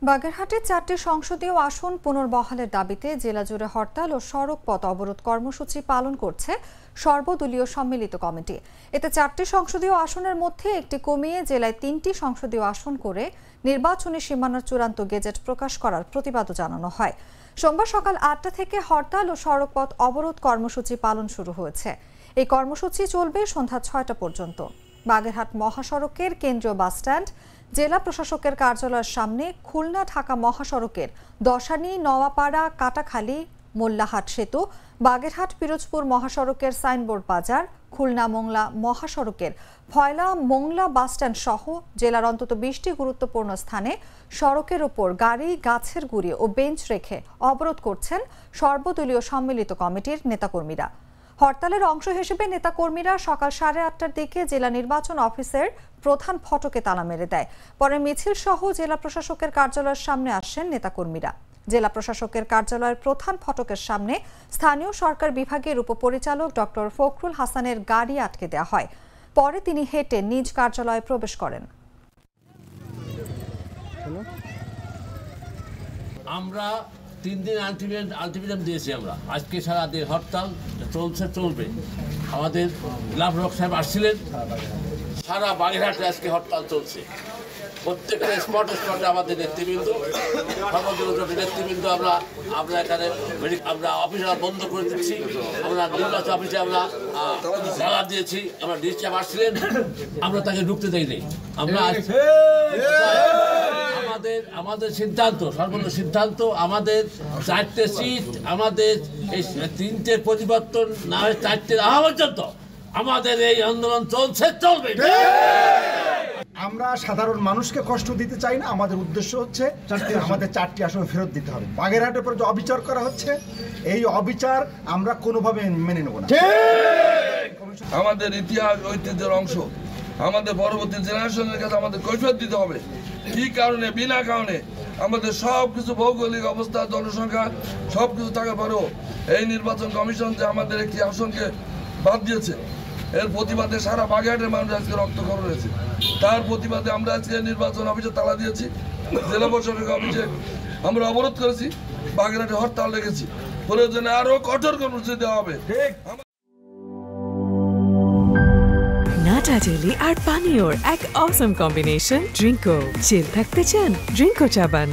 বাগেরহাটে 4টি সংসদীয় আসন পুনর্বহালের দাবিতে জেলা জুড়ে হরতাল ও সড়ক পথ অবরোধ কর্মসূচি পালন করছে সর্বদলীয় সম্মিলিত কমিটি। এতে 4টি সংসদীয় আসনের মধ্যে একটি কমিয়ে জেলায় 3টি সংসদীয় আসন করে নির্বাচনী সীমানার চূড়ান্ত গেজেট প্রকাশ করার প্রতিবাদও জানানো হয়। সোমবার সকাল 8টা থেকে হরতাল ও সড়ক পথ অবরোধ কর্মসূচি পালন শুরু হয়েছে। এই কর্মসূচি চলবে সন্ধ্যা 6টা পর্যন্ত। বাগেরহাট মহাসড়কের কেন্দ্রীয় বাসস্ট্যান্ড, জেলা প্রশাসকের কার্যালয়ের সামনে, খুলনা ঢাকা মহাসড়কের দশানী নওয়াপাড়া কাটাখালী মোল্লাহাট সেতু, বাগেরহাট পিরোজপুর মহাসড়কের সাইনবোর্ড বাজার, খুলনা মোংলা মহাসড়কের ফয়লা মোংলা বাসস্ট্যান্ড সহ জেলার অন্তত 20টি গুরুত্বপূর্ণ স্থানে সড়কের ওপর গাড়ি, গাছের গুঁড়ি ও বেঞ্চ রেখে অবরোধ করছেন সর্বদলীয় সম্মিলিত কমিটির নেতাকর্মীরা। হরতালের অংশ হিসেবে নেতাকর্মীরা সকাল 8:30টার দিকে জেলা নির্বাচন অফিসের প্রধান ফটকে তালা মেরে দেয়। পরে মিছিল সহ জেলা প্রশাসকের কার্যালয়ের সামনে আসেন নেতাকর্মীরা। জেলা প্রশাসকের কার্যালয়ের প্রধান ফটকের সামনে স্থানীয় সরকার বিভাগের উপপরিচালক ডক্টর ফখরুল হাসানের গাড়ি আটকে দেওয়া হয়। পরে তিনি হেঁটে নিজ কার্যালয়ে প্রবেশ করেন। আমরা 3 দিন আলটিমেটাম দিয়েছি। আমরা আজকে সারাদিন হরতাল চলবে। আমাদের লাভ রক সাহেব আসছিলেন, সারা বাগেরহাটে আজকে হরতাল চলছে। প্রত্যেকটা স্পটে আমাদের নেতৃবৃন্দ, সর্বদলীয় নেতৃবৃন্দ আমরা এখানে আমরা অফিস বন্ধ করে দিচ্ছি। আমরা নির্বাচন অফিসে আমরা তালা দিয়েছি। আমরা ডিসি সাহেব আসছিলেন, আমরা তাকে ঢুকতে দেইনি। আমরা আমাদের সিদ্ধান্ত, সর্বোচ্চ সিদ্ধান্ত, আমাদের 4টে সিট, আমাদের এই 3টে পরিবর্তন না হয় 4টে রাখা পর্যন্ত আমাদের এই আন্দোলন চলবে। আমরা সাধারণ মানুষকে কষ্ট দিতে চাই না। আমাদের উদ্দেশ্য হচ্ছে আমাদের 4টি আসন ফেরত দিতে হবে। বাগেরহাটের উপর যে অবিচার করা হচ্ছে, এই অবিচার আমরা কোনোভাবে মেনে নেব না। আমাদের ইতিহাস ঐতিহ্যের অংশ, আমাদের পরবর্তী জেনারেশনের কাছে আমাদের কৈফিয়ত দিতে হবে। কি কারণে, বিনা কারণে আমাদের সব কিছু ভৌগোলিক অবস্থা, জনসংখ্যা সব কিছু থাকার পরেও এই নির্বাচন কমিশন যে আমাদের একটি আসনকে বাদ দিয়েছে, এর প্রতিবাদে সারা বাগেরহাটের মানুষ আজকে রক্তক্ষরণ হয়েছে। তার প্রতিবাদে আমরা আজকে নির্বাচন অফিসে তালা দিয়েছি, জেলা প্রশাসক অফিসে আমরা অবরোধ করেছি, বাগেরহাটে হরতাল রেখেছি। প্রয়োজনে আরো কঠোর কর্মসূচি দেওয়া হবে। নাটা জেলি আর পানীয়র এক অসম কম্বিনেশন ড্রিঙ্কো। চিল থাকতে চান? ড্রিঙ্কো চাবান।